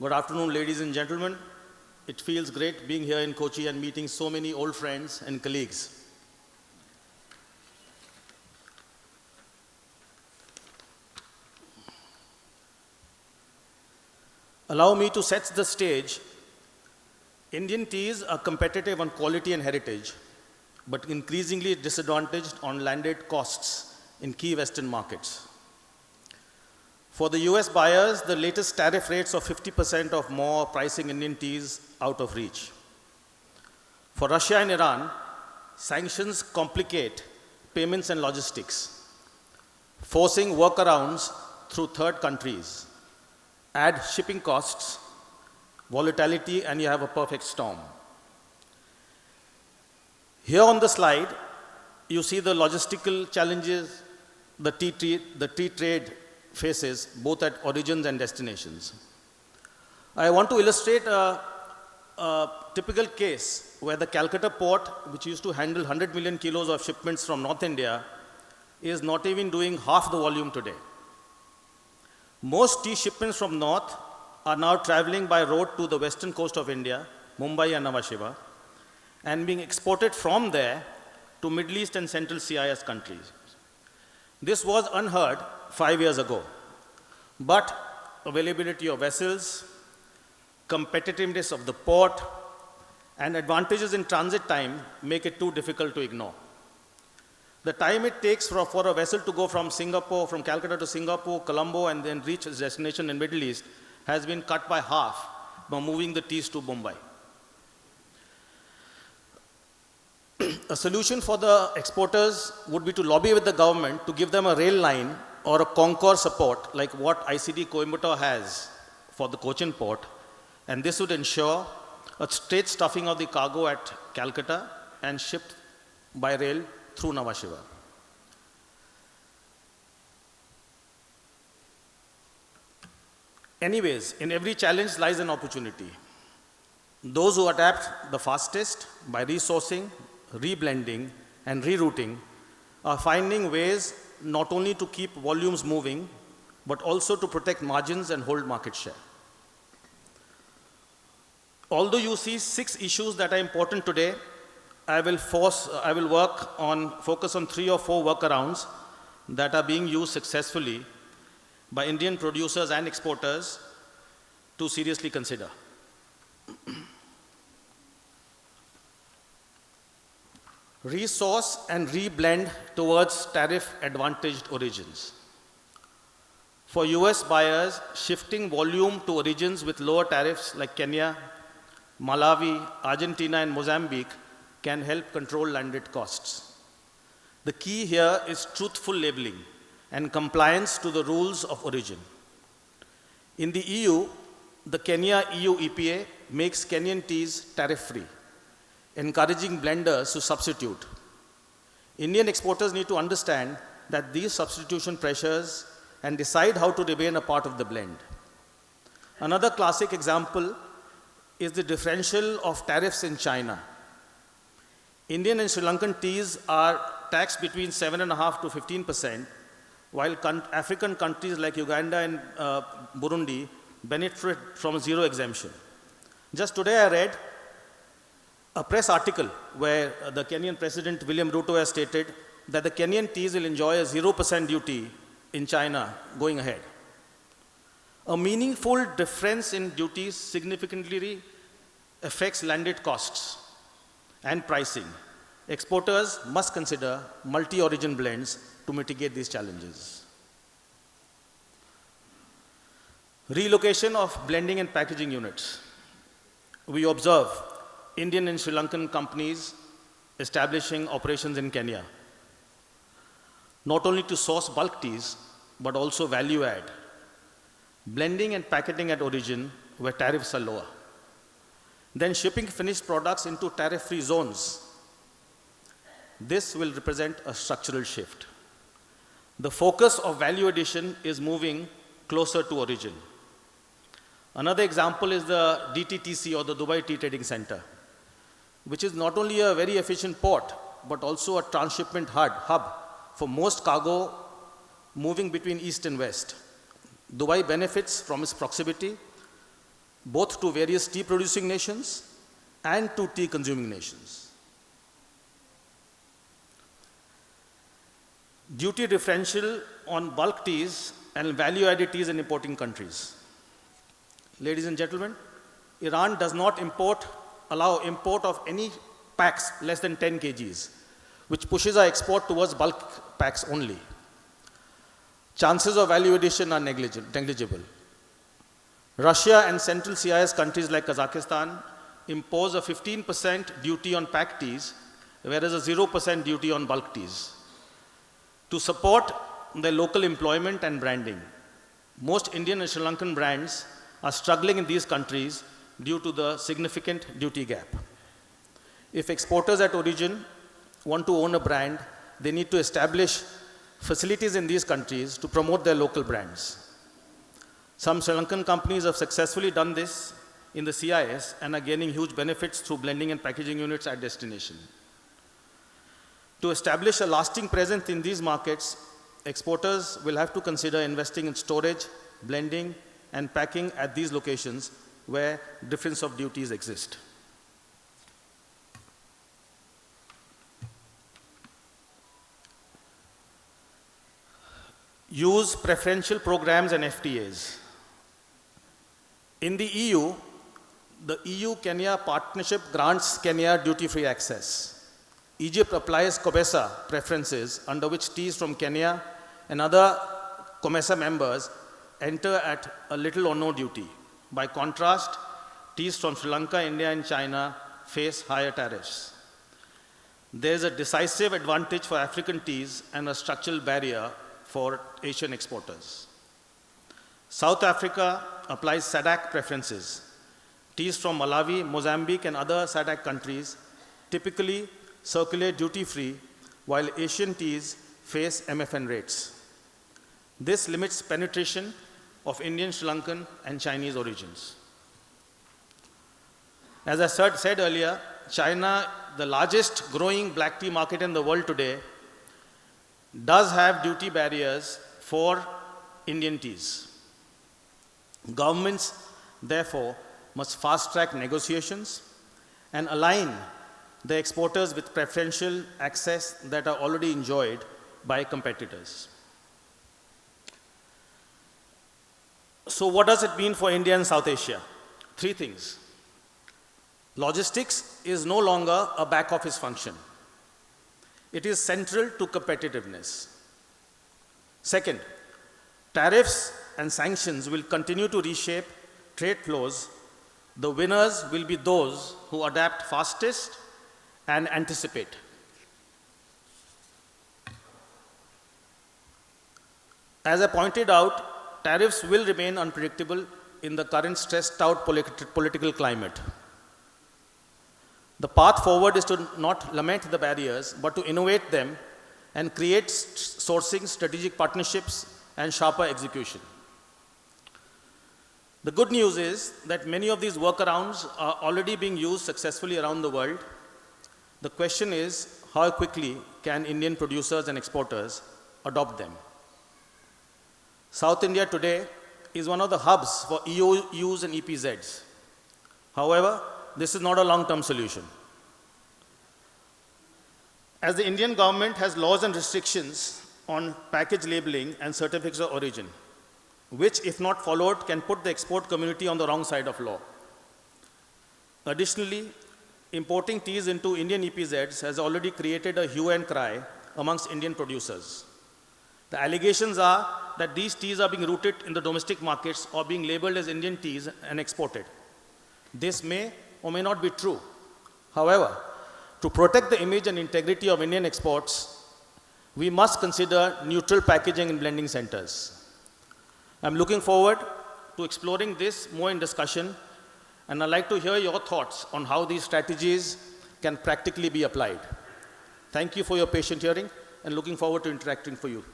Good afternoon, ladies and gentlemen. It feels great being here in Kochi and meeting so many old friends and colleagues. Allow me to set the stage. Indian teas are competitive on quality and heritage, but increasingly disadvantaged on landed costs in key Western markets. For the US buyers, the latest tariff rates of 50% of more pricing Indian teas out of reach. For Russia and Iran, sanctions complicate payments and logistics, forcing workarounds through third countries, add shipping costs, volatility, and you have a perfect storm. Here on the slide, you see the logistical challenges the tea trade faces, both at origins and destinations. I want to illustrate a typical case where the Calcutta port, which used to handle 100 million kilos of shipments from North India, is not even doing half the volume today. Most tea shipments from North are now traveling by road to the western coast of India, Mumbai and Nhava Sheva, and being exported from there to Middle East and Central CIS countries. This was unheard 5 years ago, but availability of vessels, competitiveness of the port, and advantages in transit time make it too difficult to ignore. The time it takes for a vessel to go from Calcutta to Singapore, Colombo, and then reach its destination in Middle East has been cut by half by moving the teas to Mumbai. A solution for the exporters would be to lobby with the government to give them a rail line or a Concor support like what ICD Coimbatore has for the Cochin port, and this would ensure a straight stuffing of the cargo at Calcutta and shipped by rail through Nhava Sheva. Anyways, in every challenge lies an opportunity. Those who adapt the fastest by resourcing, reblending, and rerouting are finding ways not only to keep volumes moving, but also to protect margins and hold market share. Although you see 6 issues that are important today, I will focus on 3 or 4 workarounds that are being used successfully by Indian producers and exporters to seriously consider. Resource and reblend towards tariff-advantaged origins. For US buyers, shifting volume to origins with lower tariffs like Kenya, Malawi, Argentina, and Mozambique can help control landed costs. The key here is truthful labeling and compliance to the rules of origin. In the EU, the Kenya-EU EPA makes Kenyan teas tariff-free, encouraging blenders to substitute. Indian exporters need to understand that these substitution pressures and decide how to remain a part of the blend. Another classic example is the differential of tariffs in China. Indian and Sri Lankan teas are taxed between 7.5% to 15%, while African countries like Uganda and Burundi benefit from zero exemption. Just today I read a press article where the Kenyan President William Ruto has stated that the Kenyan teas will enjoy a 0% duty in China going ahead. A meaningful difference in duties significantly affects landed costs and pricing. Exporters must consider multi-origin blends to mitigate these challenges. Relocation of blending and packaging units. We observe Indian and Sri Lankan companies establishing operations in Kenya, not only to source bulk teas, but also value add, blending and packaging at origin where tariffs are lower, then shipping finished products into tariff-free zones. This will represent a structural shift. The focus of value addition is moving closer to origin. Another example is the DTTC, or the Dubai Tea Trading Center, which is not only a very efficient port, but also a transshipment hub for most cargo moving between east and west. Dubai benefits from its proximity both to various tea producing nations and to tea consuming nations. Duty differential on bulk teas and value added teas in importing countries. Ladies and gentlemen, Iran does not allow import of any packs less than 10 kgs, which pushes our export towards bulk packs only. Chances of value addition are negligible. Russia and central CIS countries like Kazakhstan impose a 15% duty on packed teas, whereas a 0% duty on bulk teas, to support their local employment and branding. Most Indian and Sri Lankan brands are struggling in these countries due to the significant duty gap. If exporters at origin want to own a brand, they need to establish facilities in these countries to promote their local brands. Some Sri Lankan companies have successfully done this in the CIS and are gaining huge benefits through blending and packaging units at destination. To establish a lasting presence in these markets, exporters will have to consider investing in storage, blending, and packing at these locations where difference of duties exist. Use preferential programs and FTAs. In the EU Kenya partnership grants Kenya duty-free access. Egypt applies COMESA preferences under which teas from Kenya and other COMESA members enter at a little or no duty. By contrast, teas from Sri Lanka, India, and China face higher tariffs. There is a decisive advantage for African teas and a structural barrier for Asian exporters. South Africa applies SADC preferences. Teas from Malawi, Mozambique, and other SADC countries typically circulate duty-free, while Asian teas face MFN rates. This limits penetration of Indian, Sri Lankan, and Chinese origins. As I said earlier, China, the largest growing black tea market in the world today, does have duty barriers for Indian teas. Governments, therefore, must fast-track negotiations and align the exporters with preferential access that are already enjoyed by competitors. So what does it mean for India and South Asia? Three things. Logistics is no longer a back office function. It is central to competitiveness. Second, tariffs and sanctions will continue to reshape trade flows. The winners will be those who adapt fastest and anticipate. As I pointed out, tariffs will remain unpredictable in the current stressed out political climate. The path forward is to not lament the barriers, but to innovate them and create sourcing, strategic partnerships, and sharper execution. The good news is that many of these workarounds are already being used successfully around the world. The question is, how quickly can Indian producers and exporters adopt them? South India today is one of the hubs for EOUs and EPZs. However, this is not a long-term solution. As the Indian government has laws and restrictions on package labeling and certificates of origin, which, if not followed, can put the export community on the wrong side of law. Additionally, importing teas into Indian EPZs has already created a hue and cry amongst Indian producers. The allegations are that these teas are being routed in the domestic markets or being labeled as Indian teas and exported. This may or may not be true. However, to protect the image and integrity of Indian exports, we must consider neutral packaging in blending centers. I'm looking forward to exploring this more in discussion, and I'd like to hear your thoughts on how these strategies can practically be applied. Thank you for your patient hearing, and looking forward to interacting with you.